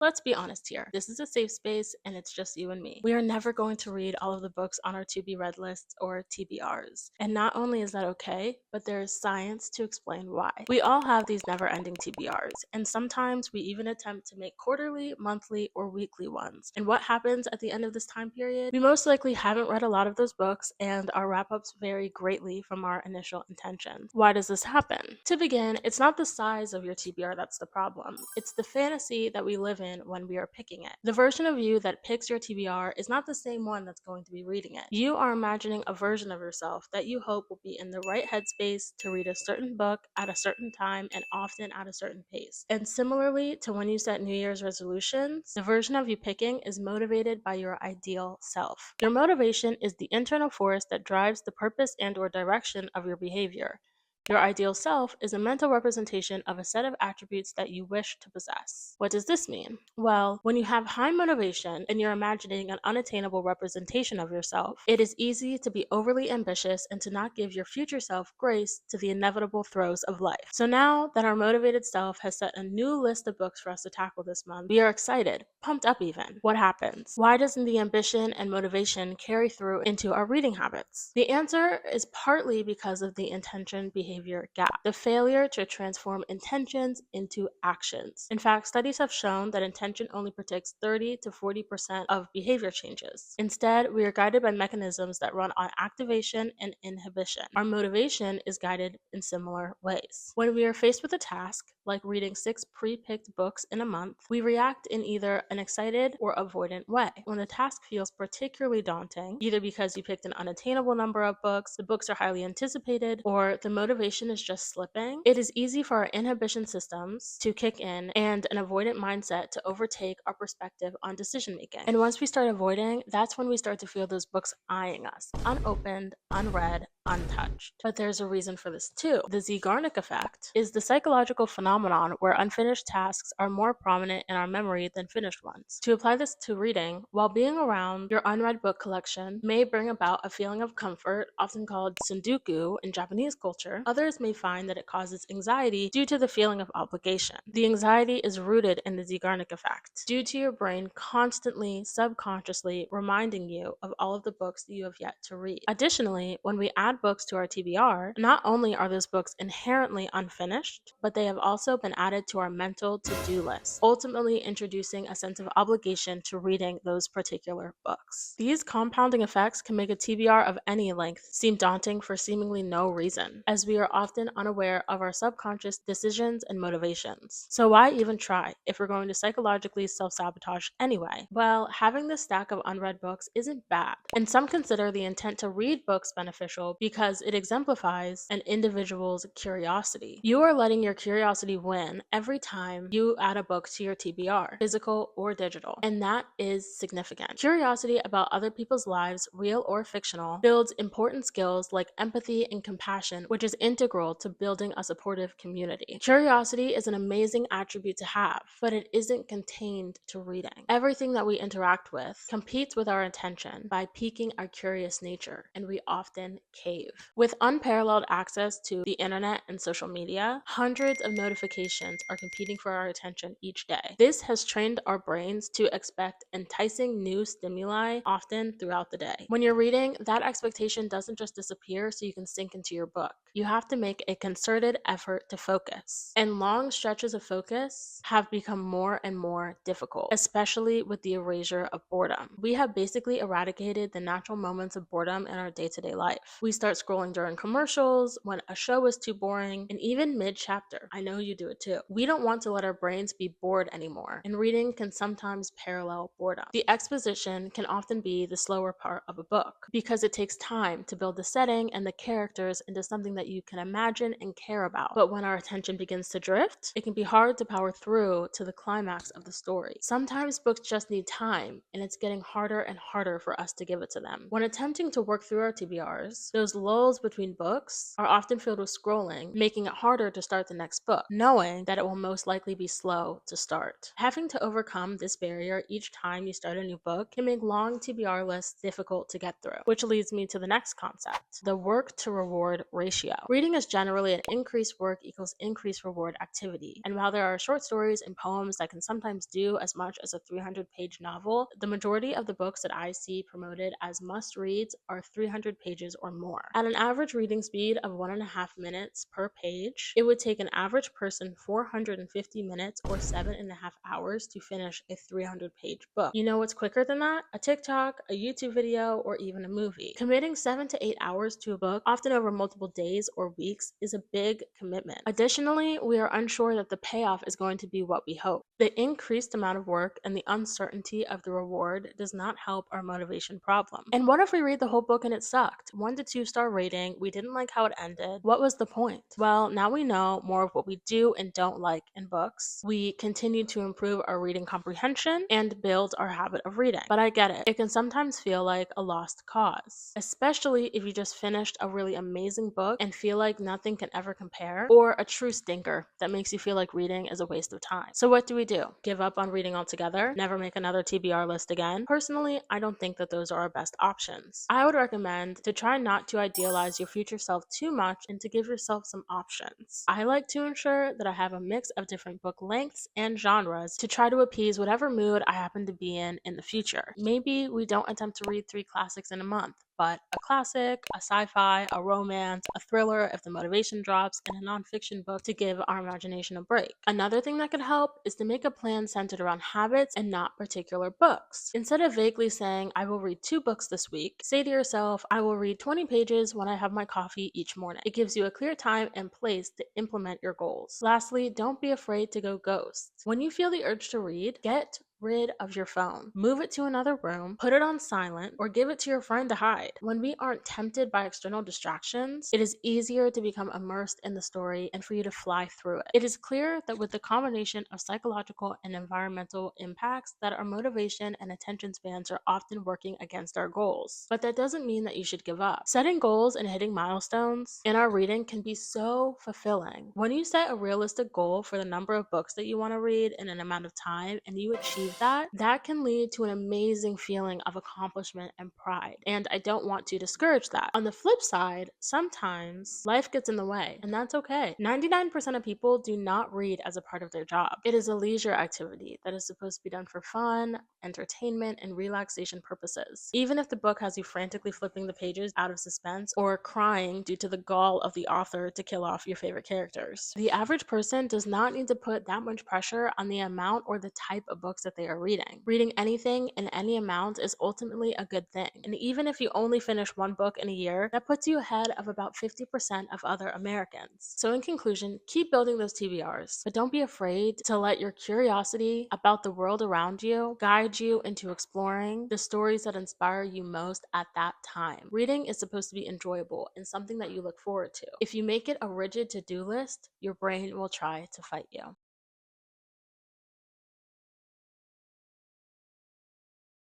Let's be honest here. This is a safe space and it's just you and me. We are never going to read all of the books on our to be read lists or TBRs. And not only is that okay, but there is science to explain why. We all have these never ending TBRs, and sometimes we even attempt to make quarterly, monthly, or weekly ones. And what happens at the end of this time period? We most likely haven't read a lot of those books, and our wrap ups vary greatly from our initial intention. Why does this happen? To begin, it's not the size of your TBR that's the problem, it's the fantasy that we live in when we are picking it. The version of you that picks your TBR is not the same one that's going to be reading it. You are imagining a version of yourself that you hope will be in the right headspace to read a certain book at a certain time and often at a certain pace. And similarly to when you set New Year's resolutions, the version of you picking is motivated by your ideal self. Your motivation is the internal force that drives the purpose and/or direction of your behavior. Your ideal self is a mental representation of a set of attributes that you wish to possess. What does this mean? Well, when you have high motivation and you're imagining an unattainable representation of yourself, it is easy to be overly ambitious and to not give your future self grace to the inevitable throes of life. So now that our motivated self has set a new list of books for us to tackle this month, we are excited, pumped up even. What happens? Why doesn't the ambition and motivation carry through into our reading habits? The answer is partly because of the intention behavior gap, the failure to transform intentions into actions. In fact, studies have shown that intention only predicts 30 to 40% of behavior changes. Instead, we are guided by mechanisms that run on activation and inhibition. Our motivation is guided in similar ways. When we are faced with a task, like reading 6 pre-picked books in a month, we react in either an excited or avoidant way. When the task feels particularly daunting, either because you picked an unattainable number of books, the books are highly anticipated, or the motivation is just slipping, it is easy for our inhibition systems to kick in and an avoidant mindset to overtake our perspective on decision making. And once we start avoiding, that's when we start to feel those books eyeing us, unopened, unread, untouched. But there's a reason for this too. The Zeigarnik effect is the psychological phenomenon where unfinished tasks are more prominent in our memory than finished ones. To apply this to reading, while being around your unread book collection may bring about a feeling of comfort, often called sunduku in Japanese culture, others may find that it causes anxiety due to the feeling of obligation. The anxiety is rooted in the Zeigarnik effect, due to your brain constantly, subconsciously reminding you of all of the books that you have yet to read. Additionally, when we add books to our TBR, not only are those books inherently unfinished, but they have also been added to our mental to-do list, ultimately introducing a sense of obligation to reading those particular books. These compounding effects can make a TBR of any length seem daunting for seemingly no reason, as we are often unaware of our subconscious decisions and motivations. So why even try if we're going to psychologically self-sabotage anyway? Well, having this stack of unread books isn't bad, and some consider the intent to read books beneficial because it exemplifies an individual's curiosity. You are letting your curiosity win every time you add a book to your TBR, physical or digital, and that is significant. Curiosity about other people's lives, real or fictional, builds important skills like empathy and compassion, which is integral to building a supportive community. Curiosity is an amazing attribute to have, but it isn't contained to reading. Everything that we interact with competes with our attention by piquing our curious nature, and we often cave. With unparalleled access to the internet and social media, hundreds of notifications are competing for our attention each day. This has trained our brains to expect enticing new stimuli often throughout the day. When you're reading, that expectation doesn't just disappear so you can sink into your book. You have to make a concerted effort to focus. And long stretches of focus have become more and more difficult, especially with the erasure of boredom. We have basically eradicated the natural moments of boredom in our day-to-day life. We start scrolling during commercials, when a show is too boring, and even mid-chapter. I know you do it too. We don't want to let our brains be bored anymore, and reading can sometimes parallel boredom. The exposition can often be the slower part of a book because it takes time to build the setting and the characters into something that you can imagine and care about. But when our attention begins to drift, it can be hard to power through to the climax of the story. Sometimes books just need time, and it's getting harder and harder for us to give it to them. When attempting to work through our TBRs, those Those lulls between books are often filled with scrolling, making it harder to start the next book, knowing that it will most likely be slow to start. Having to overcome this barrier each time you start a new book can make long TBR lists difficult to get through, which leads me to the next concept, the work to reward ratio. Reading is generally an increased work equals increased reward activity, and while there are short stories and poems that can sometimes do as much as a 300-page novel, the majority of the books that I see promoted as must-reads are 300 pages or more. At an average reading speed of 1.5 minutes per page, it would take an average person 450 minutes or 7.5 hours to finish a 300-page book. You know what's quicker than that? A TikTok, a YouTube video, or even a movie. Committing 7 to 8 hours to a book, often over multiple days or weeks, is a big commitment. Additionally, we are unsure that the payoff is going to be what we hope. The increased amount of work and the uncertainty of the reward does not help our motivation problem. And what if we read the whole book and it sucked? 1 to 2 star rating, we didn't like how it ended. What was the point? Well, now we know more of what we do and don't like in books. We continue to improve our reading comprehension and build our habit of reading. But I get it. It can sometimes feel like a lost cause, especially if you just finished a really amazing book and feel like nothing can ever compare, or a true stinker that makes you feel like reading is a waste of time. So what do we do? Give up on reading altogether? Never make another TBR list again? Personally, I don't think that those are our best options. I would recommend to try not to idealize your future self too much and to give yourself some options. I like to ensure that I have a mix of different book lengths and genres to try to appease whatever mood I happen to be in the future. Maybe we don't attempt to read 3 classics in a month, but a classic, a sci-fi, a romance, a thriller if the motivation drops, and a nonfiction book to give our imagination a break. Another thing that could help is to make a plan centered around habits and not particular books. Instead of vaguely saying, I will read 2 books this week, say to yourself, I will read 20 pages when I have my coffee each morning. It gives you a clear time and place to implement your goals. Lastly, don't be afraid to go ghost. When you feel the urge to read, get rid of your phone. Move it to another room, put it on silent, or give it to your friend to hide. When we aren't tempted by external distractions, it is easier to become immersed in the story and for you to fly through it. It is clear that with the combination of psychological and environmental impacts that our motivation and attention spans are often working against our goals. But that doesn't mean that you should give up. Setting goals and hitting milestones in our reading can be so fulfilling. When you set a realistic goal for the number of books that you want to read in an amount of time and you achieve that can lead to an amazing feeling of accomplishment and pride. And I don't want to discourage that. On the flip side, sometimes life gets in the way, and that's okay. 99% of people do not read as a part of their job. It is a leisure activity that is supposed to be done for fun, entertainment, and relaxation purposes. Even if the book has you frantically flipping the pages out of suspense or crying due to the gall of the author to kill off your favorite characters. The average person does not need to put that much pressure on the amount or the type of books that they are reading. Reading anything in any amount is ultimately a good thing. And even if you only finish 1 book in a year, that puts you ahead of about 50% of other Americans. So in conclusion, keep building those TBRs, but don't be afraid to let your curiosity about the world around you guide you into exploring the stories that inspire you most at that time. Reading is supposed to be enjoyable and something that you look forward to. If you make it a rigid to-do list, your brain will try to fight you.